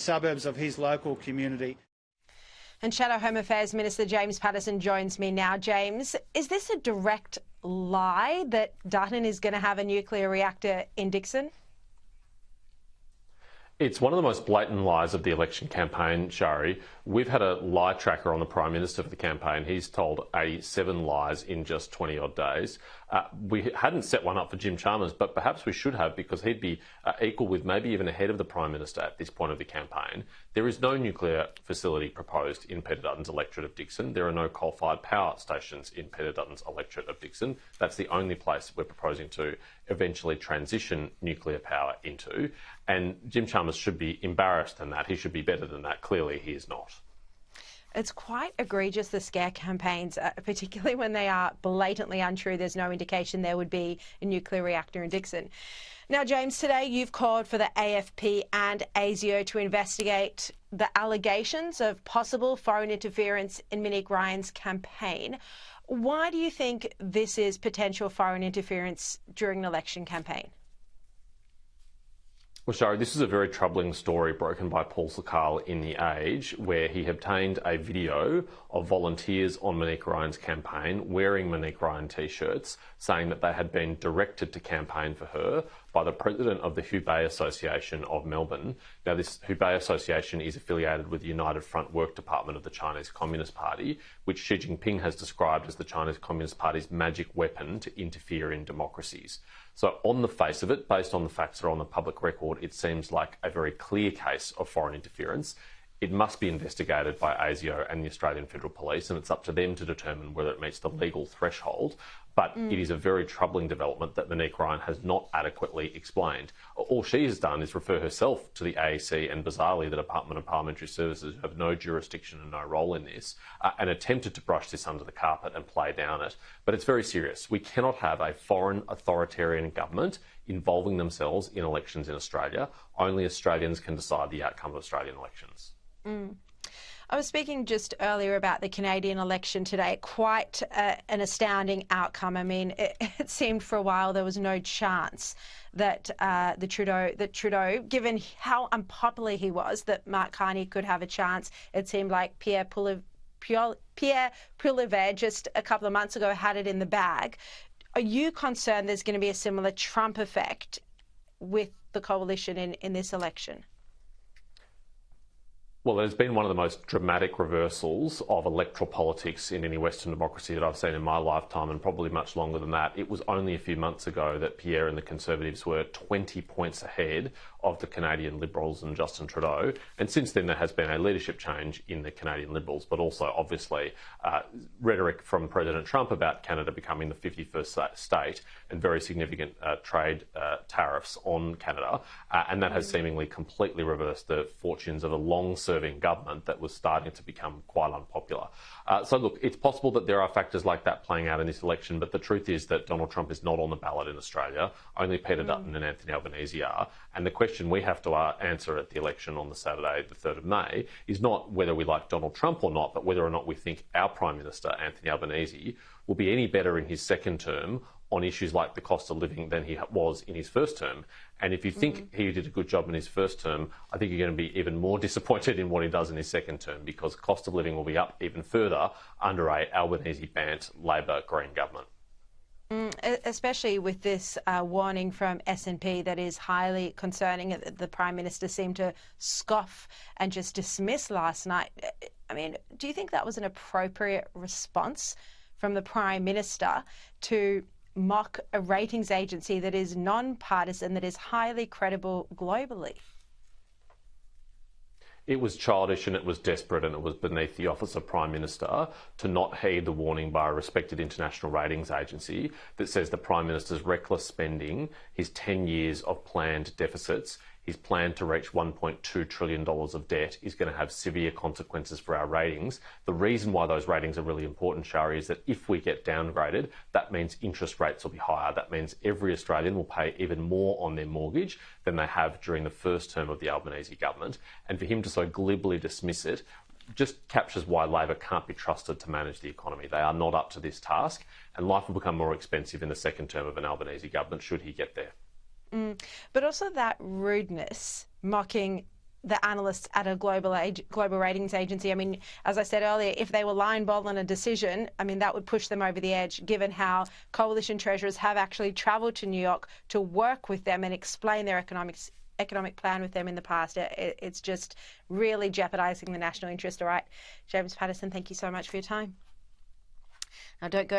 suburbs of his local community. And Shadow Home Affairs Minister James Paterson joins me now. James, is this a direct lie that Dutton is going to have a nuclear reactor in Dickson? It's one of the most blatant lies of the election campaign, Shari. We've had a lie tracker on the Prime Minister for the campaign. He's told 87 lies in just 20-odd days. We hadn't set one up for Jim Chalmers, but perhaps we should have, because he'd be equal with, maybe even ahead of the Prime Minister at this point of the campaign. There is no nuclear facility proposed in Peter Dutton's electorate of Dickson. There are no coal-fired power stations in Peter Dutton's electorate of Dickson. That's the only place we're proposing to eventually transition nuclear power into. And Jim Chalmers should be embarrassed in that. He should be better than that. Clearly, he is not. It's quite egregious, the scare campaigns, particularly when they are blatantly untrue. There's no indication there would be a nuclear reactor in Dickson. Now, James, today you've called for the AFP and ASIO to investigate the allegations of possible foreign interference in Monique Ryan's campaign. Why do you think this is potential foreign interference during an election campaign? Well, Shari, this is a very troubling story broken by Paul Sakal in The Age, where he obtained a video of volunteers on Monique Ryan's campaign wearing Monique Ryan T-shirts, saying that they had been directed to campaign for her by the president of the Hubei Association of Melbourne. Now, this Hubei Association is affiliated with the United Front Work Department of the Chinese Communist Party, which Xi Jinping has described as the Chinese Communist Party's magic weapon to interfere in democracies. So on the face of it, based on the facts that are on the public record, it seems like a very clear case of foreign interference. It must be investigated by ASIO and the Australian Federal Police, and it's up to them to determine whether it meets the legal threshold. But it is a very troubling development that Monique Ryan has not adequately explained. All she has done is refer herself to the AEC and, bizarrely, the Department of Parliamentary Services, who have no jurisdiction and no role in this, and attempted to brush this under the carpet and play down it. But it's very serious. We cannot have a foreign authoritarian government involving themselves in elections in Australia. Only Australians can decide the outcome of Australian elections. I was speaking just earlier about the Canadian election today. Quite an astounding outcome. I mean, it seemed for a while there was no chance that Trudeau, given how unpopular he was, that Mark Carney could have a chance. It seemed like Pierre Poilievre just a couple of months ago had it in the bag. Are you concerned there's going to be a similar Trump effect with the coalition in this election? Well, there's been one of the most dramatic reversals of electoral politics in any Western democracy that I've seen in my lifetime, and probably much longer than that. It was only a few months ago that Pierre and the Conservatives were 20 points ahead of the Canadian Liberals and Justin Trudeau. And since then, there has been a leadership change in the Canadian Liberals, but also, obviously, rhetoric from President Trump about Canada becoming the 51st state and very significant trade tariffs on Canada. And that has seemingly completely reversed the fortunes of a long-serving government that was starting to become quite unpopular. So, look, it's possible that there are factors like that playing out in this election, but the truth is that Donald Trump is not on the ballot in Australia. Only Peter Dutton and Anthony Albanese are. And the question we have to answer at the election on the Saturday, the 3rd of May, is not whether we like Donald Trump or not, but whether or not we think our Prime Minister, Anthony Albanese, will be any better in his second term on issues like the cost of living than he was in his first term. And if you think he did a good job in his first term, I think you're going to be even more disappointed in what he does in his second term, because cost of living will be up even further under a Albanese-Bant Labor Green government. Especially with this warning from SNP that is highly concerning. The Prime Minister seemed to scoff and just dismiss last night. I mean, do you think that was an appropriate response from the Prime Minister to mock a ratings agency that is non-partisan, that is highly credible globally? It was childish and it was desperate, and it was beneath the office of Prime Minister to not heed the warning by a respected international ratings agency that says the Prime Minister's reckless spending, his 10 years of planned deficits, his plan to reach $1.2 trillion of debt is going to have severe consequences for our ratings. The reason why those ratings are really important, Shari, is that if we get downgraded, that means interest rates will be higher. That means every Australian will pay even more on their mortgage than they have during the first term of the Albanese government. And for him to so glibly dismiss it just captures why Labor can't be trusted to manage the economy. They are not up to this task, and life will become more expensive in the second term of an Albanese government should he get there. But also that rudeness, mocking the analysts at a global ratings agency. I mean, as I said earlier, if they were line ball on a decision, I mean, that would push them over the edge, given how coalition treasurers have actually travelled to New York to work with them and explain their economic plan with them in the past. It's just really jeopardising the national interest. All right, James Paterson, thank you so much for your time. Now, don't go